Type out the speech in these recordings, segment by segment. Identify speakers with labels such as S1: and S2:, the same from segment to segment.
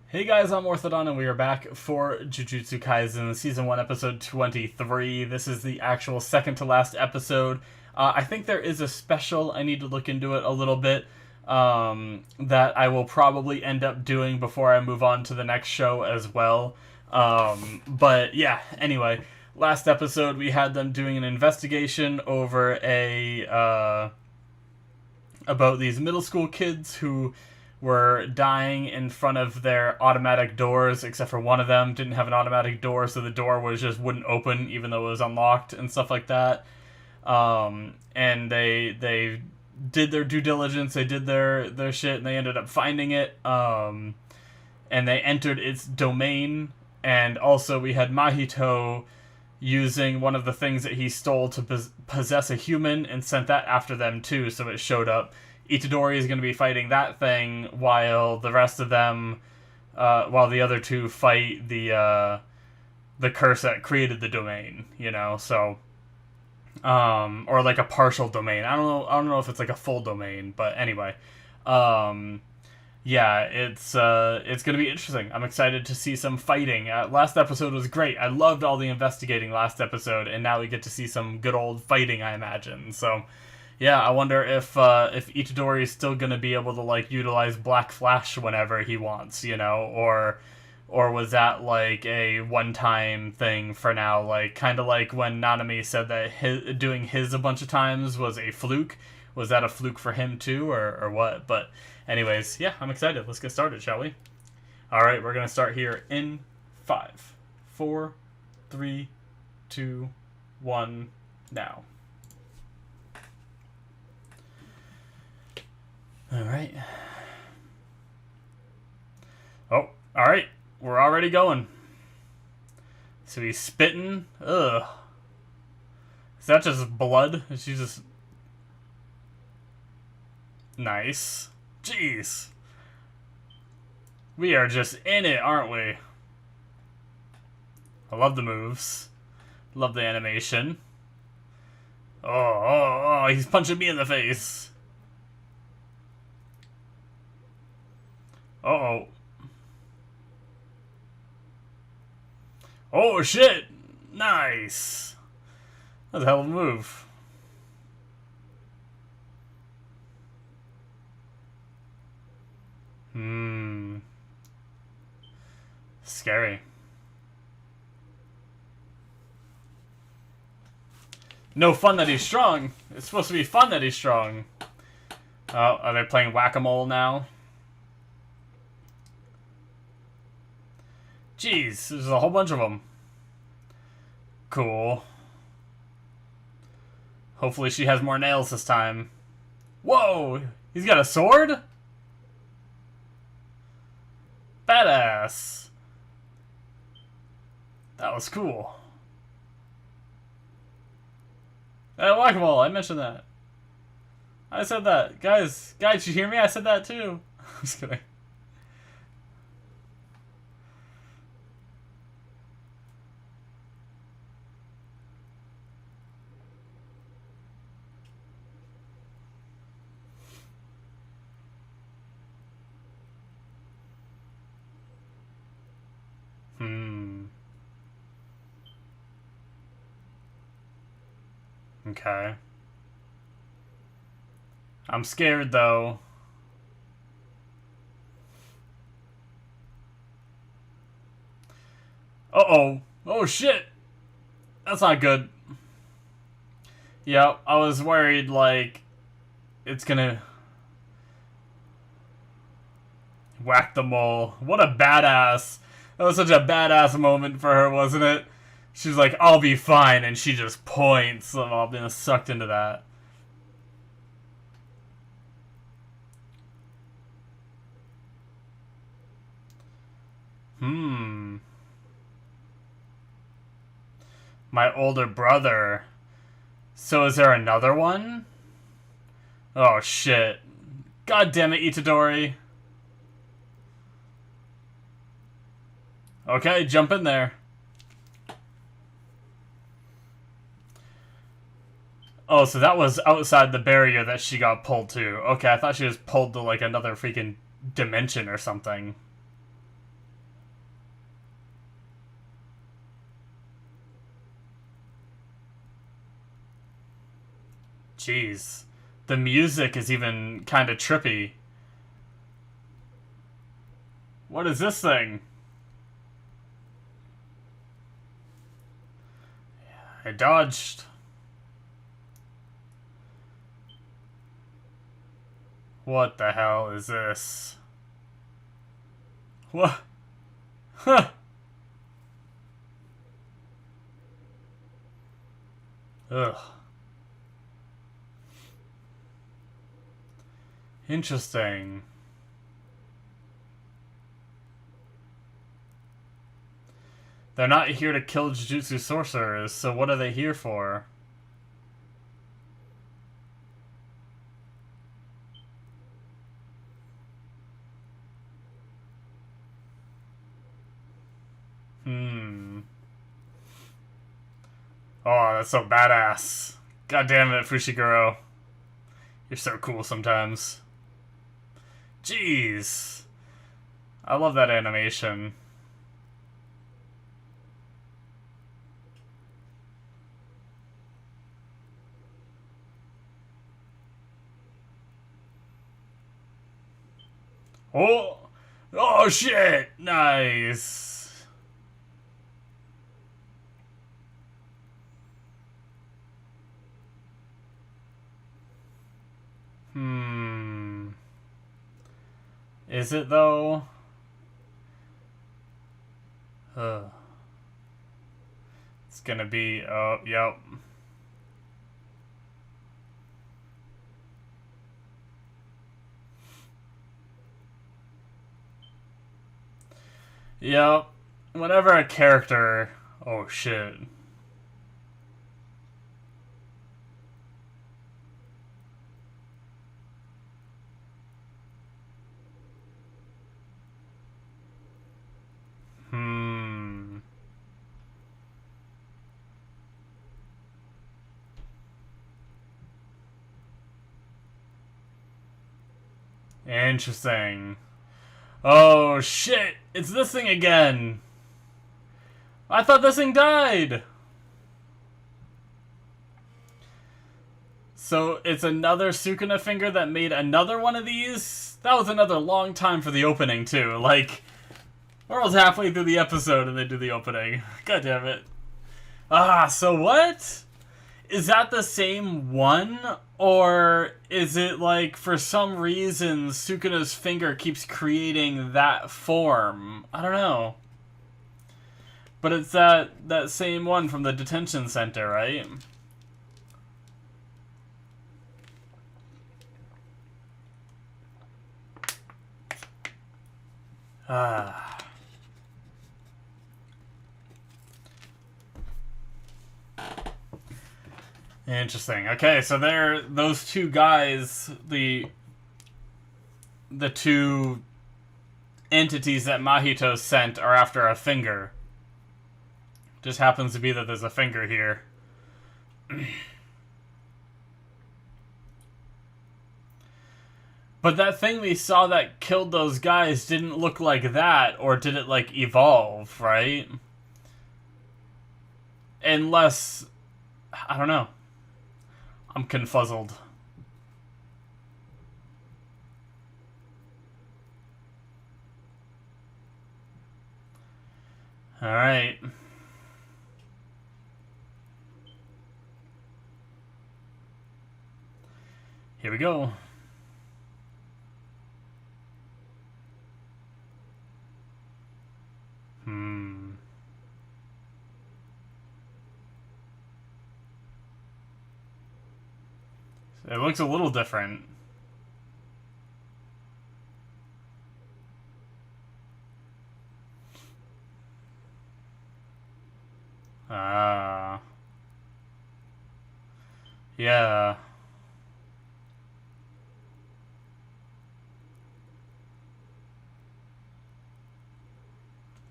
S1: Hey guys, I'm Morthadon, and we are back for Jujutsu Kaisen, Season 1, Episode 23. This is the actual second to last episode. I think there is a special, I need to look into it a little bit, that I will probably end up doing before I move on to the next show as well. But yeah, anyway, last episode we had them doing an investigation over about these middle school kids who were dying in front of their automatic doors, except for one of them didn't have an automatic door, so the door wouldn't open even though it was unlocked and stuff like that. And they did their due diligence, they did their shit, and they ended up finding it. And they entered its domain, and also we had Mahito using one of the things that he stole to possess a human and sent that after them too, so it showed up. Itadori is going to be fighting that thing while the rest of them, while the other two fight the curse that created the domain, you know, so, or like a partial domain. I don't know if it's like a full domain, but anyway, yeah, it's going to be interesting. I'm excited to see some fighting. Last episode was great. I loved all the investigating last episode, and now we get to see some good old fighting, I imagine, so. Yeah, I wonder if Itadori is still gonna be able to like utilize Black Flash whenever he wants, you know, or was that like a one-time thing for now, like kind of like when Nanami said that doing his a bunch of times was a fluke. Was that a fluke for him too, or what? But anyways, yeah, I'm excited. Let's get started, shall we? All right, we're gonna start here in 5, 4, 3, 2, 1, now. Alright. Oh, alright. We're already going. So he's spitting. Ugh. Is that just blood? Is she just... Nice. Jeez. We are just in it, aren't we? I love the moves. Love the animation. Oh, he's punching me in the face. Uh-oh. Oh, shit! Nice! That's a hell of a move. Scary. No fun that he's strong. It's supposed to be fun that he's strong. Oh, are they playing whack-a-mole now? Jeez, there's a whole bunch of them. Cool. Hopefully she has more nails this time. Whoa! He's got a sword? Badass. That was cool. Whack-a-mole, I mentioned that. I said that. Guys, you hear me? I said that too. I'm just kidding. Okay. I'm scared, though. Uh-oh. Oh, shit! That's not good. Yep, I was worried, like, it's gonna... Whack the mole. What a badass. That was such a badass moment for her, wasn't it? She's like, I'll be fine, and she just points. So I'm being sucked into that. My older brother. So is there another one? Oh, shit. God damn it, Itadori. Okay, jump in there. Oh, so that was outside the barrier that she got pulled to. Okay, I thought she was pulled to, like, another freaking dimension or something. Jeez. The music is even kind of trippy. What is this thing? I dodged. What the hell is this? What? Huh. Ugh. Interesting. They're not here to kill Jujutsu sorcerers, so what are they here for? Oh, that's so badass. God damn it, Fushiguro. You're so cool sometimes. Jeez. I love that animation. Oh! Oh shit! Nice! Is it though? It's gonna be, oh, yep. Yep. Whenever a character, oh shit. Interesting. Oh shit! It's this thing again! I thought this thing died! So it's another Sukuna finger that made another one of these? That was another long time for the opening too. Like, we're almost halfway through the episode and they do the opening. God damn it. Ah, so what? Is that the same one? Or is it like, for some reason, Sukuna's finger keeps creating that form? I don't know. But it's that same one from the detention center, right? Ah. Interesting. Okay, so those two guys, the two entities that Mahito sent are after a finger. Just happens to be that there's a finger here. But that thing we saw that killed those guys didn't look like that, or did it, like, evolve, right? Unless, I don't know. I'm confuzzled. Alright. Here we go. It looks a little different. Ah. Yeah.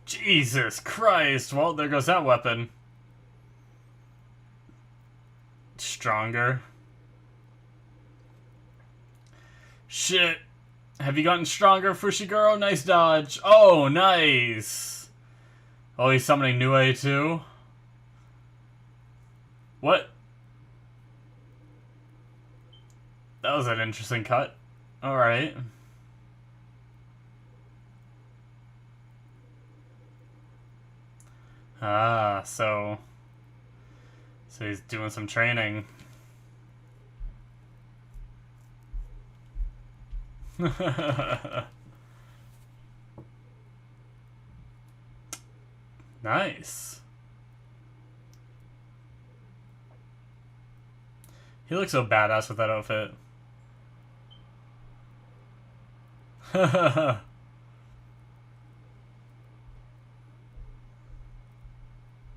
S1: Jesus Christ. Well, there goes that weapon. Stronger. Shit. Have you gotten stronger, Fushiguro? Nice dodge. Oh, nice. Oh, he's summoning Nue too? What? That was an interesting cut. Alright. Ah, so he's doing some training. Nice. He looks so badass with that outfit.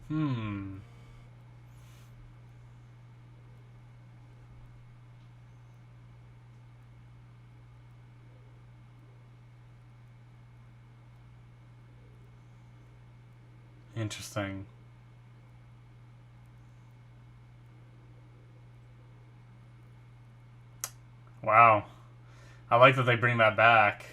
S1: Hmm. Interesting. Wow. I like that they bring that back.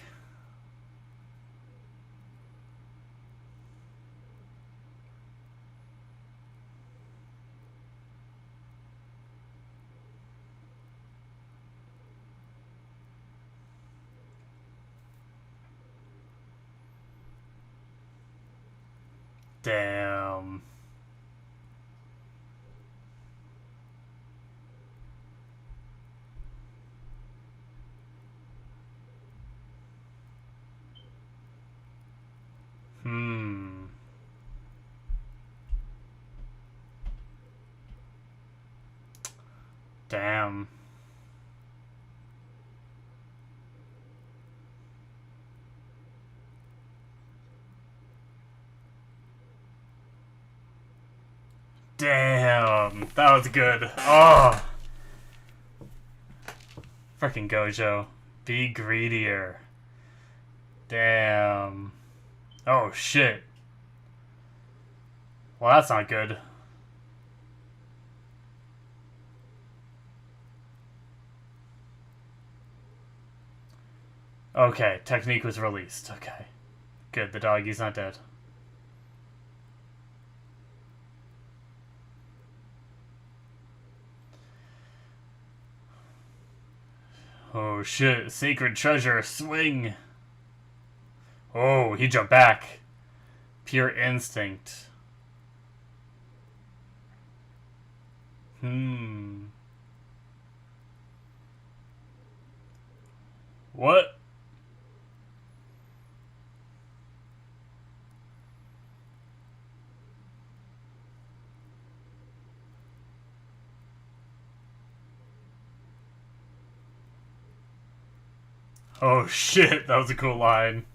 S1: Damn. Hmm. Damn. Damn. That was good. Oh. Freaking Gojo. Be greedier. Damn. Oh, shit. Well, that's not good. Okay, technique was released. Okay. Good, the doggy's not dead. Oh shit, sacred treasure, swing! Oh, he jumped back. Pure instinct. What? Oh shit, that was a cool line.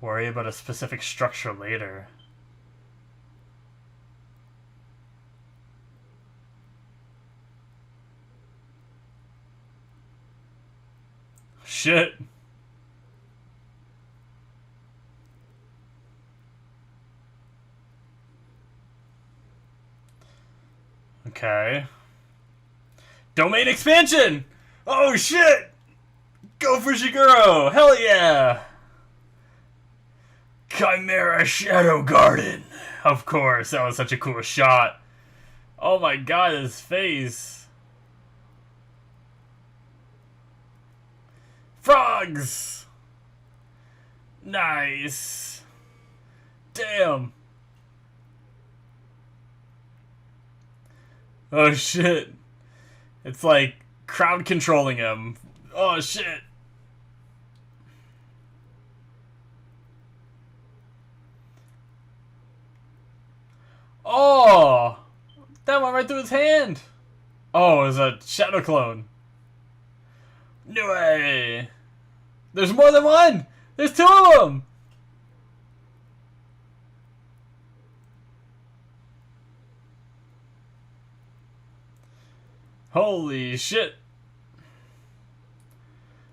S1: Worry about a specific structure later. Shit. Okay. Domain expansion! Oh shit! Go Fushiguro! Hell yeah! Chimera Shadow Garden! Of course, that was such a cool shot. Oh my god, his face. Frogs! Nice. Damn. Oh shit. It's like crowd controlling him. Oh shit. Oh! That went right through his hand. Oh, it was a shadow clone. No way. There's more than one. There's two of them. Holy shit.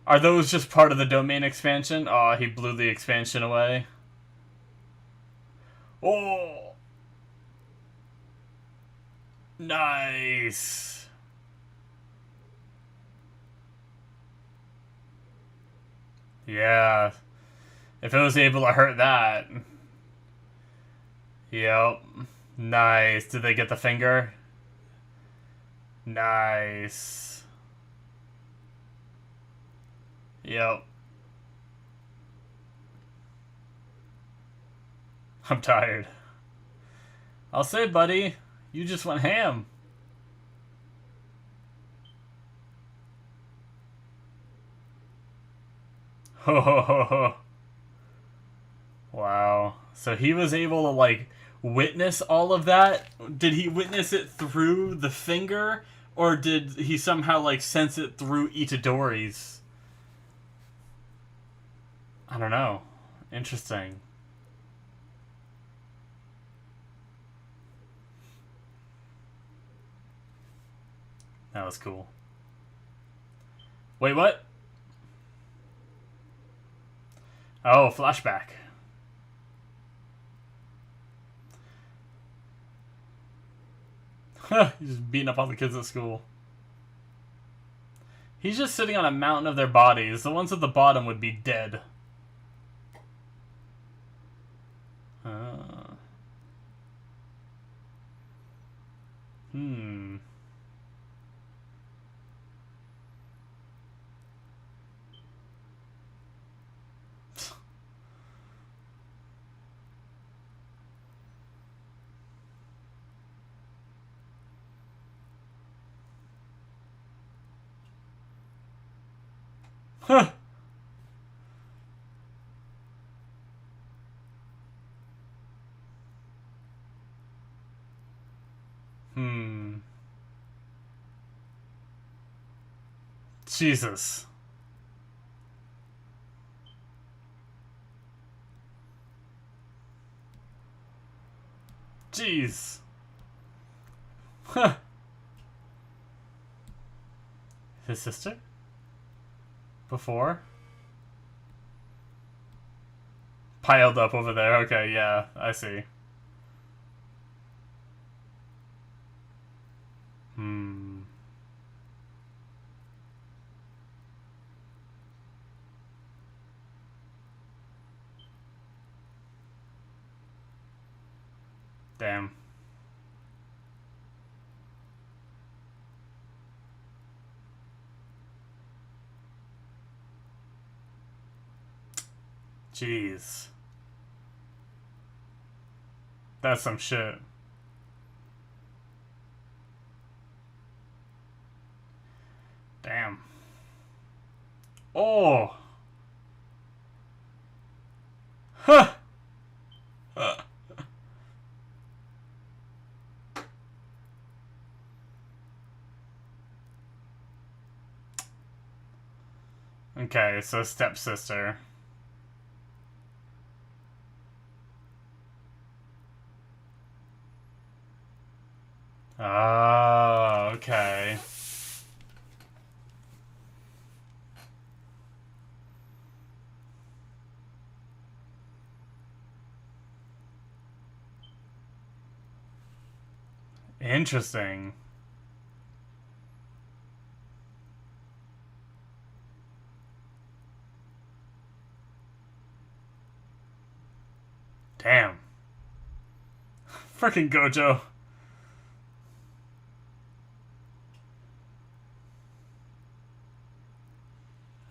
S1: Are those just part of the domain expansion? Oh, he blew the expansion away. Oh. Nice. Yeah. If it was able to hurt that. Yep. Nice. Did they get the finger? Nice. Yep. I'm tired. I'll say, buddy, you just went ham. Ho ho ho ho. Wow. So he was able to, like, witness all of that? Did he witness it through the finger? Or did he somehow, like, sense it through Itadori's? I don't know. Interesting. That was cool. Wait, what? Oh, flashback. He's just beating up all the kids at school. He's just sitting on a mountain of their bodies. The ones at the bottom would be dead. Hmm. Huh. Hmm. Jesus. Jeez. Huh. His sister? Before? Piled up over there. Okay, yeah, I see. Hmm. Damn. Jeez. That's some shit. Damn. Oh. Huh. Okay, so stepsister. Oh, okay. Interesting. Damn. Freaking Gojo.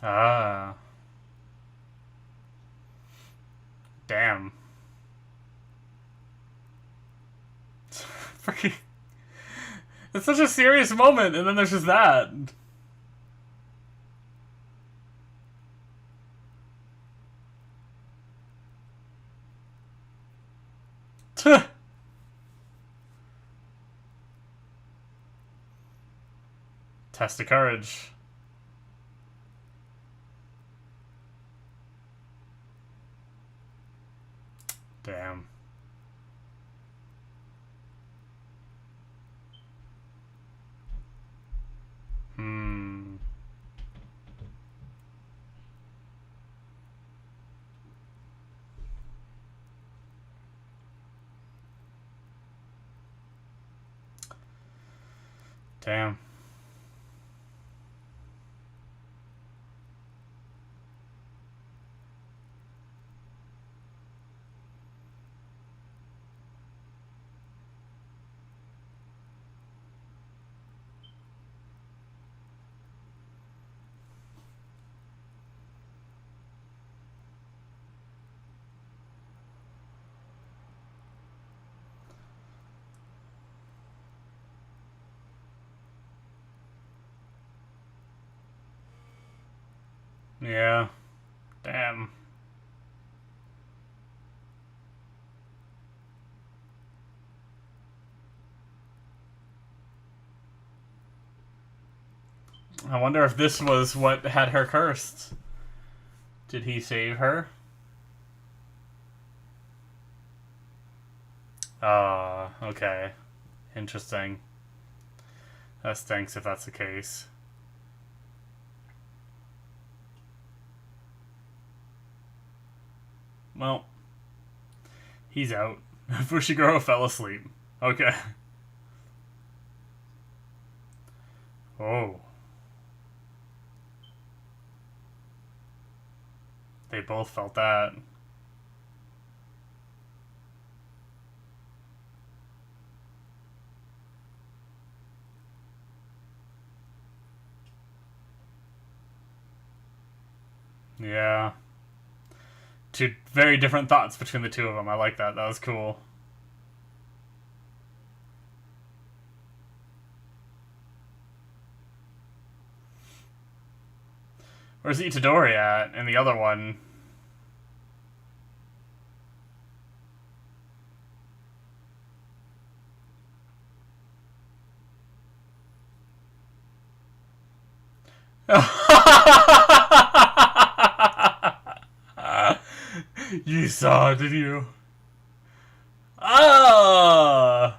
S1: Ah. Damn. Freaking. It's such a serious moment, and then there's just that. Test of courage. Damn. Hmm. Damn. Yeah. Damn. I wonder if this was what had her cursed. Did he save her? Ah, okay. Interesting. That stinks if that's the case. Well, he's out. Fushiguro fell asleep. Okay. Oh. They both felt that. Yeah. Two very different thoughts between the two of them. I like that. That was cool. Where's Itadori at? And the other one? You saw, did you? Ah!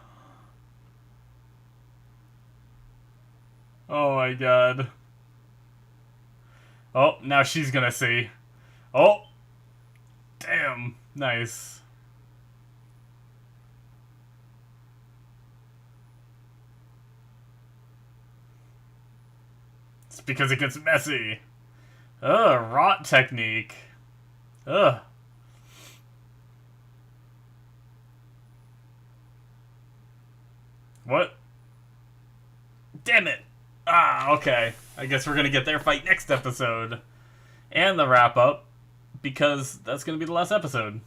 S1: Oh my god. Oh, now she's gonna see. Oh! Damn. Nice. It's because it gets messy. Ugh, rot technique. Ugh. What? Damn it! Ah, okay. I guess we're gonna get their fight next episode. And the wrap up, because that's gonna be the last episode.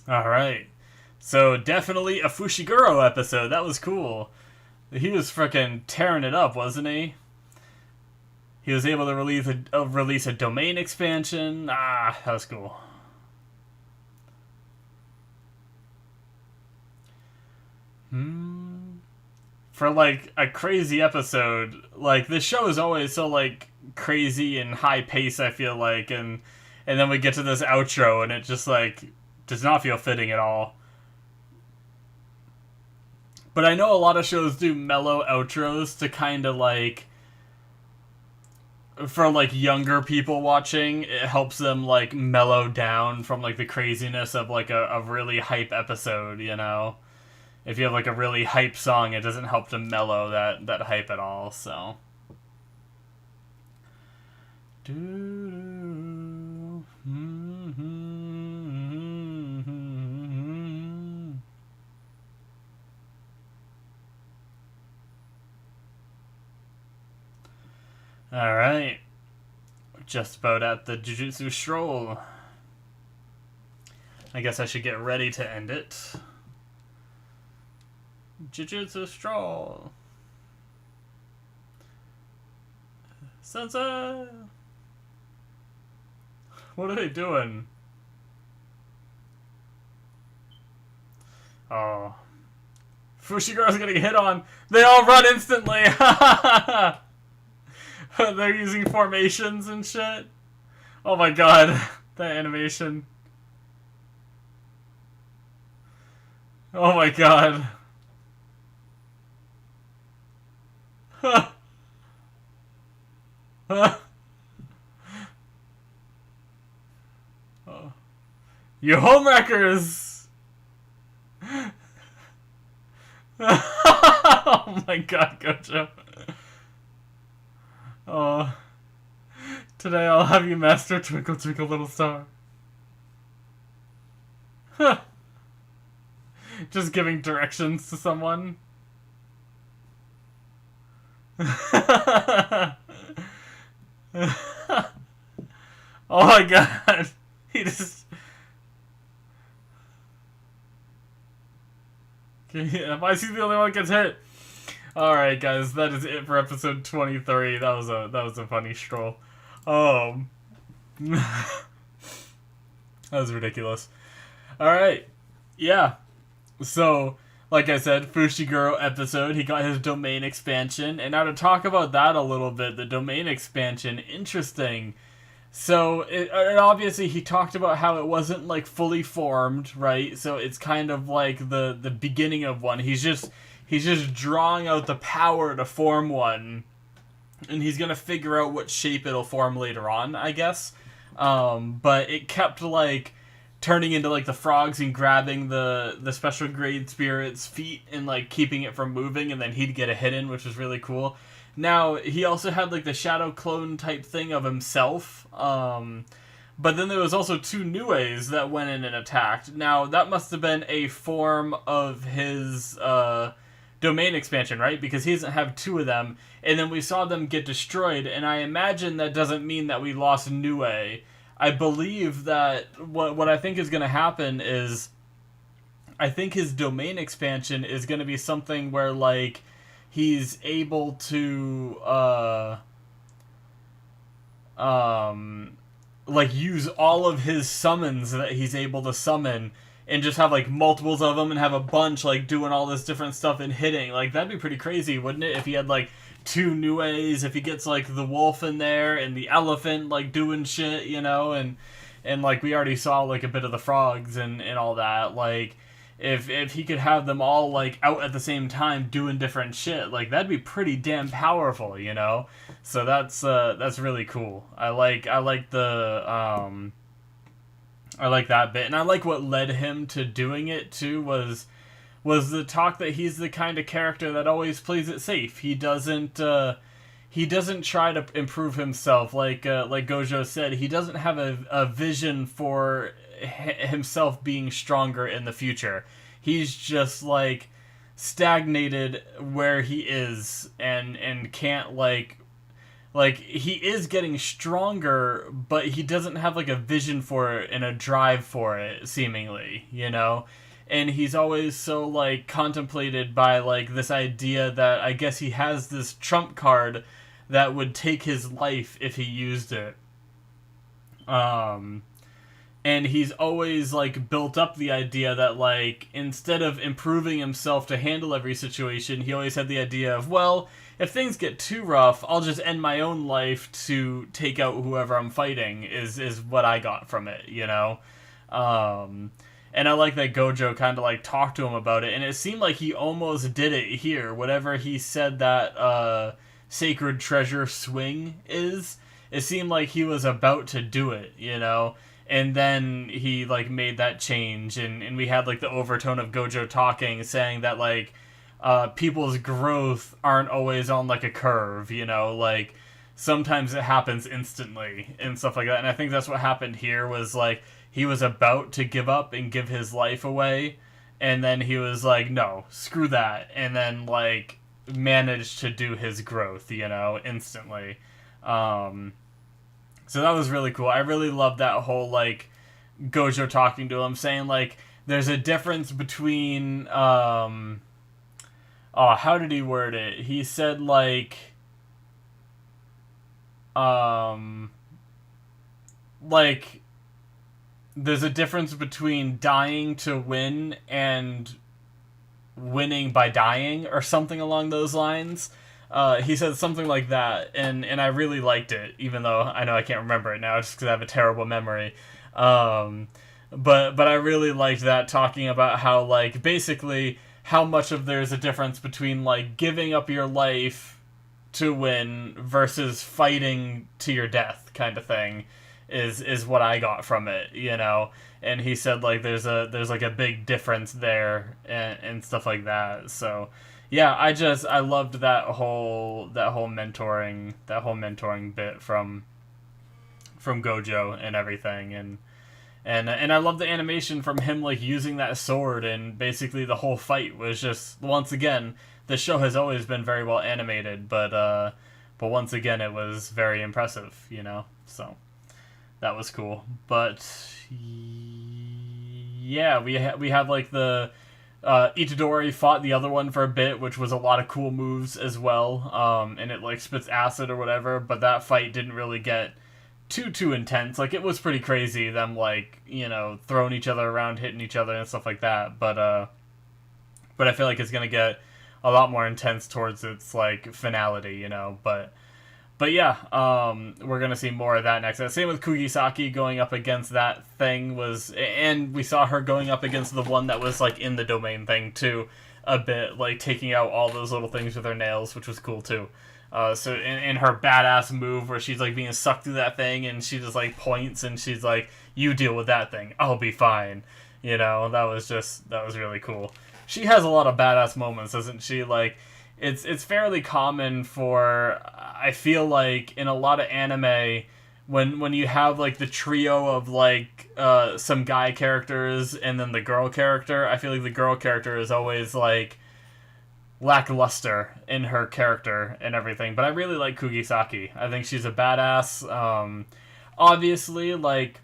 S1: Alright. So, definitely a Fushiguro episode. That was cool. He was frickin' tearing it up, wasn't he? He was able to release a domain expansion. Ah, that was cool. For like a crazy episode, like this show is always so like crazy and high pace, I feel like, and then we get to this outro and it just like does not feel fitting at all. But I know a lot of shows do mellow outros to kind of like, for like younger people watching, it helps them like mellow down from like the craziness of like a really hype episode, you know? If you have like a really hype song, it doesn't help to mellow that hype at all, so. Alright. Just about at the Jujutsu Stroll. I guess I should get ready to end it. Jujutsu Stroll. Sensei! What are they doing? Oh. Fushiguro's getting hit on. They all run instantly! They're using formations and shit. Oh my god. That animation. Oh my god. Oh. You homewreckers! Oh my god, Gojo. Oh. Today I'll have you master Twinkle Twinkle Little Star. Just giving directions to someone. Oh my god. He just... Why is he the only one that gets hit? All right, guys, that is it for episode 23. That was a funny stroll. Um, that was ridiculous. All right, yeah. So, like I said, Fushiguro episode, he got his domain expansion, and now to talk about that a little bit, the domain expansion, interesting. So, and obviously he talked about how it wasn't, like, fully formed, right? So it's kind of like the beginning of one. He's just drawing out the power to form one, and he's gonna figure out what shape it'll form later on, I guess. But it kept, like, turning into, like, the frogs and grabbing the special grade spirit's feet and, like, keeping it from moving, and then he'd get a hit in, which was really cool. Now, he also had, like, the shadow clone type thing of himself, but then there was also 2 Nues that went in and attacked. Now, that must have been a form of his domain expansion, right? Because he doesn't have 2 of them, and then we saw them get destroyed, and I imagine that doesn't mean that we lost Nue. I believe that what I think is going to happen is, I think his domain expansion is going to be something where, like, he's able to like, use all of his summons that he's able to summon and just have, like, multiples of them and have a bunch, like, doing all this different stuff and hitting. Like, that'd be pretty crazy, wouldn't it? If he had, like, 2 Nues, if he gets, like, the wolf in there and the elephant, like, doing shit, you know, and like, we already saw, like, a bit of the frogs and all that. Like, if he could have them all, like, out at the same time doing different shit, like, that'd be pretty damn powerful, you know? So that's really cool. I like that bit, and I like what led him to doing it too, was the talk that he's the kind of character that always plays it safe. He doesn't try to improve himself, like Gojo said. He doesn't have a vision for himself being stronger in the future. He's just, like, stagnated where he is and can't, like, he is getting stronger, but he doesn't have, like, a vision for it and a drive for it, seemingly, you know? And he's always so, like, contemplated by, like, this idea that I guess he has this trump card that would take his life if he used it. And he's always, like, built up the idea that, like, instead of improving himself to handle every situation, he always had the idea of, well, if things get too rough, I'll just end my own life to take out whoever I'm fighting, is what I got from it, you know? And I like that Gojo kind of, like, talked to him about it, and it seemed like he almost did it here. Whatever he said that sacred treasure swing is, it seemed like he was about to do it, you know? And then he, like, made that change, and we had, like, the overtone of Gojo talking, saying that, like, people's growth aren't always on, like, a curve, you know? Like, sometimes it happens instantly and stuff like that. And I think that's what happened here, was, like, he was about to give up and give his life away, and then he was like, no, screw that, and then, like, managed to do his growth, you know, instantly. So that was really cool. I really loved that whole, like, Gojo talking to him, saying, like, there's a difference between, how did he word it? He said, like, there's a difference between dying to win and winning by dying, or something along those lines. He said something like that, and I really liked it, even though I know I can't remember it now just because I have a terrible memory. But I really liked that, talking about how, like, basically how much of there's a difference between, like, giving up your life to win versus fighting to your death, kind of thing, is what I got from it, you know. And he said, like, there's like a big difference there and stuff like that. So yeah, I loved that whole mentoring bit from Gojo and everything, and I love the animation from him, like, using that sword, and basically the whole fight was just, once again, the show has always been very well animated, but once again it was very impressive, you know. So that was cool. But yeah, we have like the Itadori fought the other one for a bit, which was a lot of cool moves as well, and it like spits acid or whatever, but that fight didn't really get too intense. Like, it was pretty crazy, them like, throwing each other around, hitting each other and stuff like that, but I feel like it's gonna get a lot more intense towards its like finality, but yeah, we're gonna see more of that next. Same with Kugisaki going up against that thing and we saw her going up against the one that was like in the domain thing too, a bit, like taking out all those little things with her nails, which was cool too. So in her badass move where she's like being sucked through that thing and she just like points and she's like, "You deal with that thing, I'll be fine." That was really cool. She has a lot of badass moments, doesn't she? Like, it's fairly common for, I feel like, in a lot of anime, when you have like the trio of like some guy characters and then the girl character, I feel like the girl character is always like lackluster in her character and everything. But I really like Kugisaki. I think she's a badass. Obviously, like,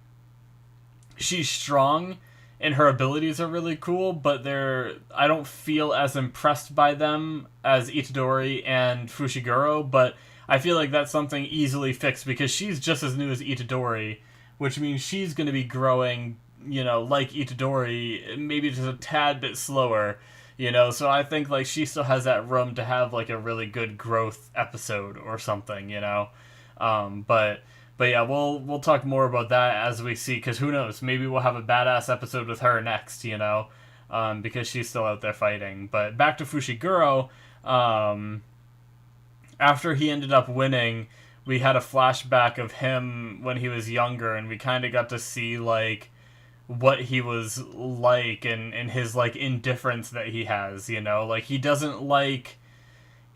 S1: she's strong and her abilities are really cool, but I don't feel as impressed by them as Itadori and Fushiguro, but I feel like that's something easily fixed because she's just as new as Itadori, which means she's going to be growing, like Itadori, maybe just a tad bit slower, so I think like she still has that room to have like a really good growth episode or something, but yeah, we'll talk more about that as we see, because who knows, maybe we'll have a badass episode with her next, because she's still out there fighting. But back to Fushiguro, after he ended up winning, we had a flashback of him when he was younger, and we kind of got to see like what he was like and his like indifference that he has, like he doesn't like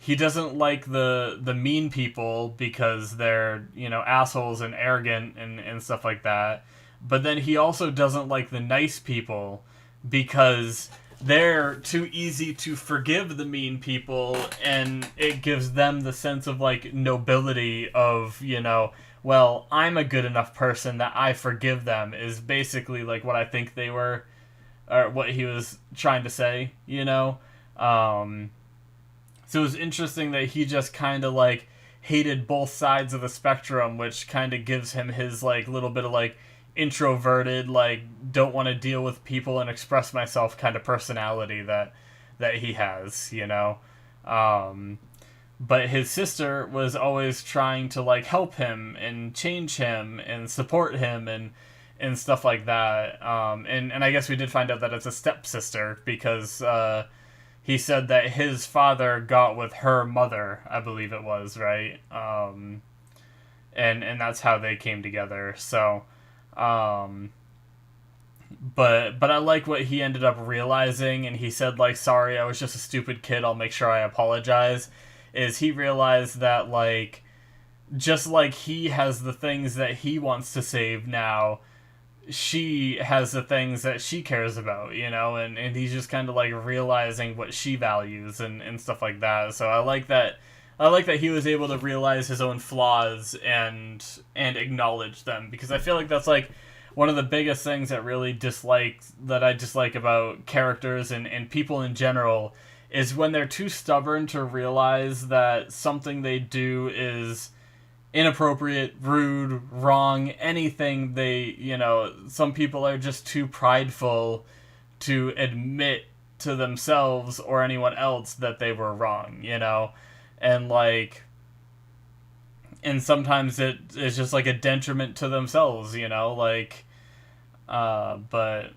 S1: the mean people because they're, assholes and arrogant and stuff like that. But then he also doesn't like the nice people because they're too easy to forgive the mean people, and it gives them the sense of like nobility of, well, I'm a good enough person that I forgive them, is basically like what I think they were, or what he was trying to say, So it was interesting that he just kind of like hated both sides of the spectrum, which kind of gives him his like little bit of like introverted, like don't want to deal with people and express myself kind of personality that he has, But his sister was always trying to like help him and change him and support him and stuff like that. And I guess we did find out that it's a stepsister because he said that his father got with her mother, I believe it was, right? And that's how they came together. So, but I like what he ended up realizing, and he said like, "Sorry, I was just a stupid kid. I'll make sure I apologize." Is he realized that like, just like he has the things that he wants to save now, she has the things that she cares about, and he's just kind of like realizing what she values and stuff like that. So I like that he was able to realize his own flaws and acknowledge them, because I feel like that's like one of the biggest things that I dislike about characters and people in general, is when they're too stubborn to realize that something they do is inappropriate, rude, wrong, anything. Some people are just too prideful to admit to themselves or anyone else that they were wrong, and like, and sometimes it is just like a detriment to themselves, but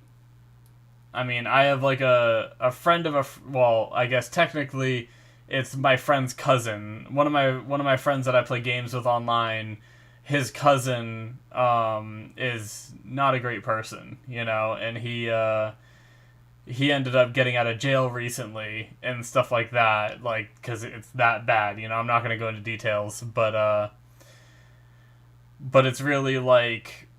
S1: I mean, I have like a friend of well, I guess technically it's my friend's cousin. One of my friends that I play games with online, his cousin is not a great person, and he ended up getting out of jail recently and stuff like that, like, because it's that bad, I'm not going to go into details, but it's really like,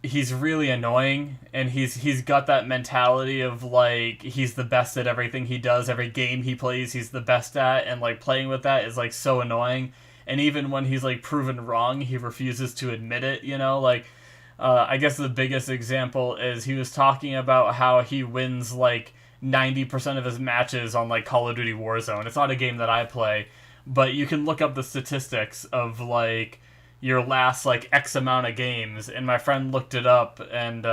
S1: he's really annoying, and he's got that mentality of like, he's the best at everything he does. Every game he plays, he's the best at, and like playing with that is like so annoying. And even when he's like proven wrong, he refuses to admit it, I guess the biggest example is he was talking about how he wins like 90% of his matches on like Call of Duty Warzone. It's not a game that I play, but you can look up the statistics of like your last like X amount of games, and my friend looked it up, and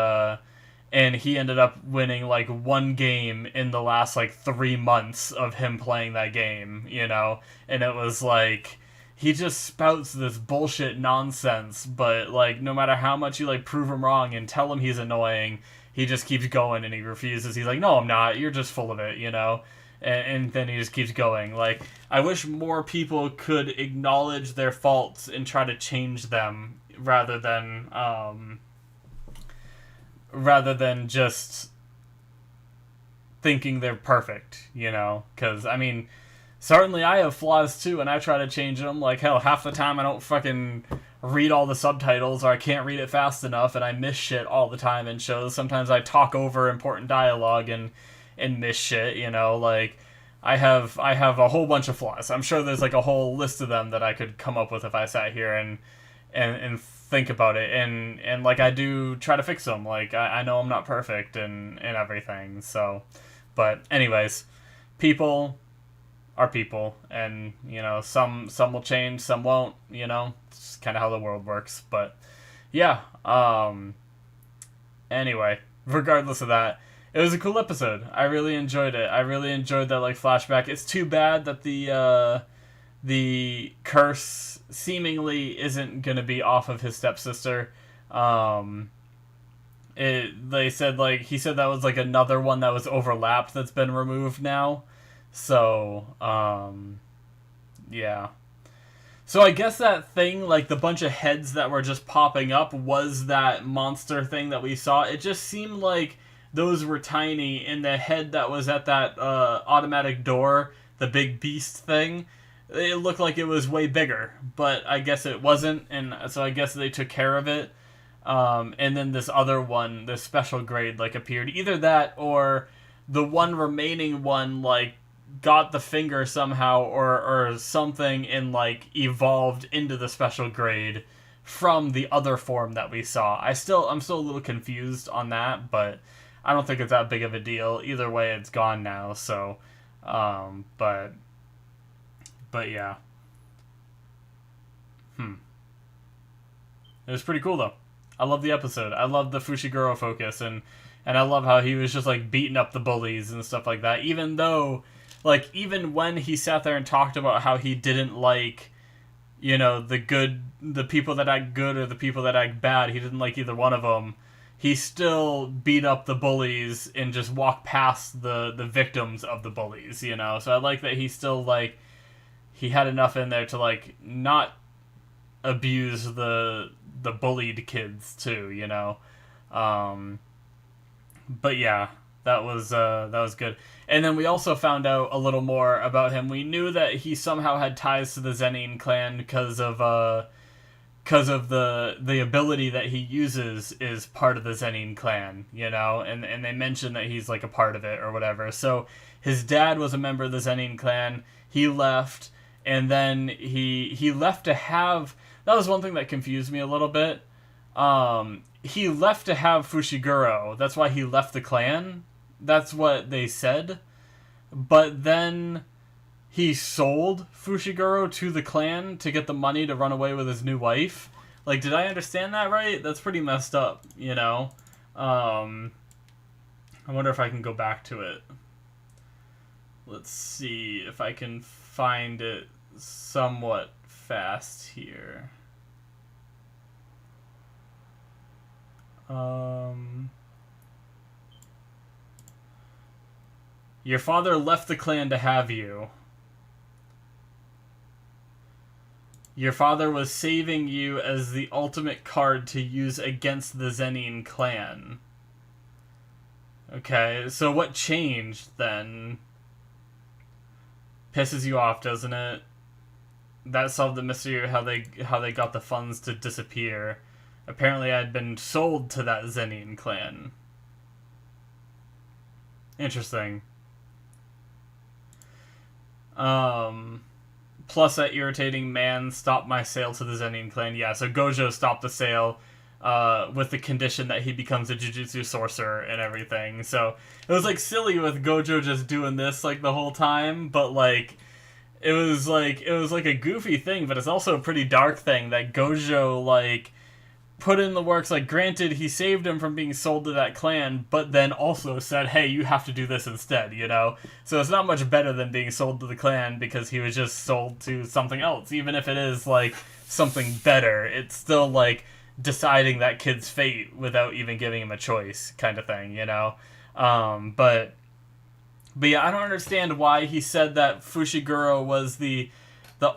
S1: he ended up winning like one game in the last like 3 months of him playing that game, you know? And it was like, he just spouts this bullshit nonsense, but like no matter how much you like prove him wrong and tell him he's annoying, he just keeps going and he refuses. He's like, no, I'm not. You're just full of it, you know? And then he just keeps going. Like, I wish more people could acknowledge their faults and try to change them rather than just thinking they're perfect, you know? Because, I mean, certainly I have flaws too, and I try to change them. Like, hell, half the time I don't fucking read all the subtitles, or I can't read it fast enough, and I miss shit all the time in shows. Sometimes I talk over important dialogue and miss shit, you know? Like, I have a whole bunch of flaws. I'm sure there's like a whole list of them that I could come up with if I sat here and think about it, and like I do try to fix them. Like, I know I'm not perfect and everything, so, but anyways, people are people, and you know, some will change, some won't, you know? It's kind of how the world works. But yeah, anyway, regardless of that, it was a cool episode. I really enjoyed it. I really enjoyed that like flashback. It's too bad that the curse seemingly isn't gonna be off of his stepsister. They said like, he said that was like another one that was overlapped that's been removed now. So, yeah. So I guess that thing, like the bunch of heads that were just popping up, was that monster thing that we saw. It just seemed like those were tiny, and the head that was at that automatic door, the big beast thing, it looked like it was way bigger, but I guess it wasn't, and so I guess they took care of it. And then this other one, this special grade, like appeared. Either that, or the one remaining one, like, got the finger somehow, or something, and like evolved into the special grade from the other form that we saw. I'm still a little confused on that, but I don't think it's that big of a deal. Either way, it's gone now, so, but yeah. It was pretty cool, though. I love the episode. I love the Fushiguro focus, and I love how he was just, like, beating up the bullies and stuff like that, even though, like, even when he sat there and talked about how he didn't like, you know, the people that act good or the people that act bad, he didn't like either one of them, he still beat up the bullies and just walked past the victims of the bullies, you know? So I like that he still, like, he had enough in there to, like, not abuse the bullied kids, too, you know? But yeah, that was good. And then we also found out a little more about him. We knew that he somehow had ties to the Zenin clan because of the ability that he uses is part of the Zenin clan, you know, and they mentioned that he's like a part of it or whatever. So his dad was a member of the Zenin clan. He left, and then he left to have, that was one thing that confused me a little bit. He left to have Fushiguro. That's why he left the clan. That's what they said. But then he sold Fushiguro to the clan to get the money to run away with his new wife. Like, did I understand that right? That's pretty messed up, you know? I wonder if I can go back to it. Let's see if I can find it somewhat fast here. Your father left the clan to have you. Your father was saving you as the ultimate card to use against the Zenin clan. Okay, so what changed then? Pisses you off, doesn't it? That solved the mystery of how they got the funds to disappear. Apparently I had been sold to that Zenin clan. Interesting. Plus that irritating man stopped my sale to the Zenin clan. Yeah, so Gojo stopped the sale. with the condition that he becomes a Jujutsu sorcerer and everything. So it was like silly with Gojo just doing this like the whole time, but like it was like a goofy thing, but it's also a pretty dark thing that Gojo like put in the works. Like, granted, he saved him from being sold to that clan, but then also said, hey, you have to do this instead, you know? So it's not much better than being sold to the clan because he was just sold to something else. Even if it is, like, something better, it's still, like, deciding that kid's fate without even giving him a choice kind of thing, you know? But yeah, I don't understand why he said that Fushiguro was the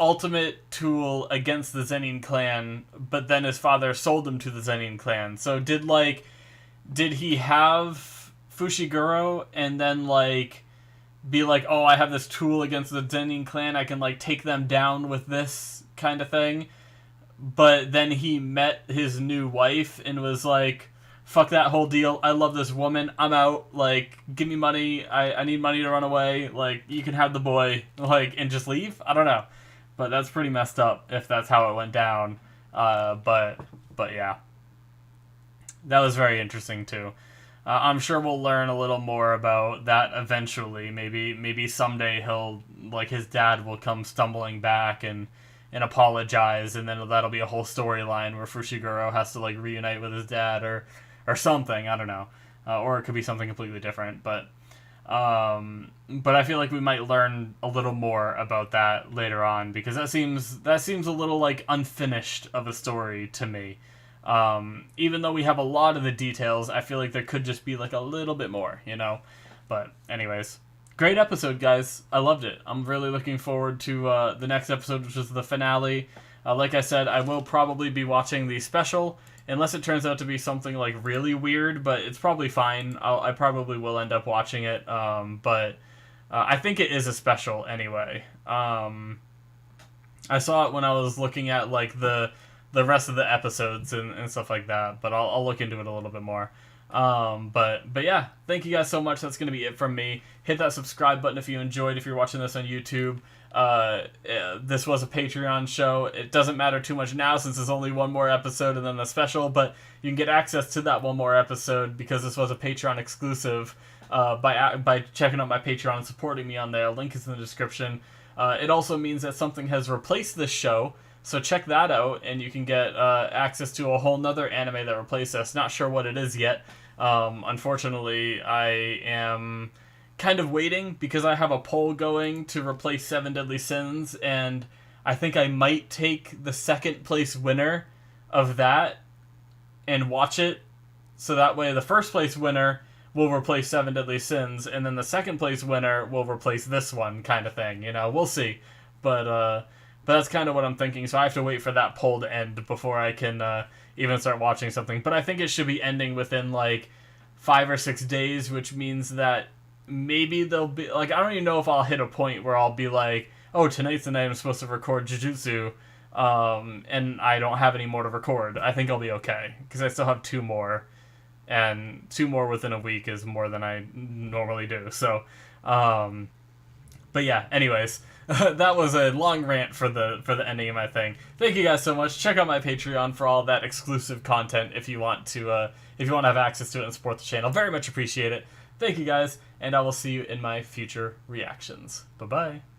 S1: ultimate tool against the Zenin clan, but then his father sold him to the Zenin clan. So did he have Fushiguro and then like be like, oh, I have this tool against the Zenin clan, I can like take them down with this kind of thing? But then he met his new wife and was like, fuck that whole deal, I love this woman, I'm out, like, give me money, I need money to run away, like, you can have the boy, like, and just leave? I don't know. But that's pretty messed up if that's how it went down. But yeah. That was very interesting too. I'm sure we'll learn a little more about that eventually. Maybe someday his dad will come stumbling back and apologize, and then that'll be a whole storyline where Fushiguro has to like reunite with his dad or something. I don't know. Or it could be something completely different. But I feel like we might learn a little more about that later on, because that seems a little like unfinished of a story to me. Even though we have a lot of the details, I feel like there could just be like a little bit more, you know? But anyways, great episode, guys. I loved it. I'm really looking forward to the next episode, which is the finale. Like I said, I will probably be watching the special, unless it turns out to be something like really weird, but it's probably fine. I probably will end up watching it, but I think it is a special anyway. I saw it when I was looking at like the rest of the episodes and stuff like that, but I'll look into it a little bit more. But yeah, thank you guys so much. That's going to be it from me. Hit that subscribe button if you enjoyed, if you're watching this on YouTube. This was a Patreon show. It doesn't matter too much now since there's only one more episode and then the special, but you can get access to that one more episode because this was a Patreon exclusive by checking out my Patreon and supporting me on there. Link is in the description. It also means that something has replaced this show, so check that out, and you can get access to a whole nother anime that replaced us. Not sure what it is yet. Unfortunately, I am kind of waiting because I have a poll going to replace Seven Deadly Sins, and I think I might take the second place winner of that and watch it, so that way the first place winner will replace Seven Deadly Sins, and then the second place winner will replace this one, kind of thing, you know, we'll see. But that's kind of what I'm thinking, so I have to wait for that poll to end before I can even start watching something. But I think it should be ending within like 5 or 6 days, which means that maybe they'll be like, I don't even know if I'll hit a point where I'll be like, oh, tonight's the night I'm supposed to record Jujutsu, and I don't have any more to record. I think I'll be okay because I still have 2 more, and 2 more within a week is more than I normally do. So, but yeah, anyways, that was a long rant for the ending of my thing. Thank you guys so much. Check out my Patreon for all that exclusive content if you want to have access to it and support the channel. Very much appreciate it. Thank you guys, and I will see you in my future reactions. Bye-bye.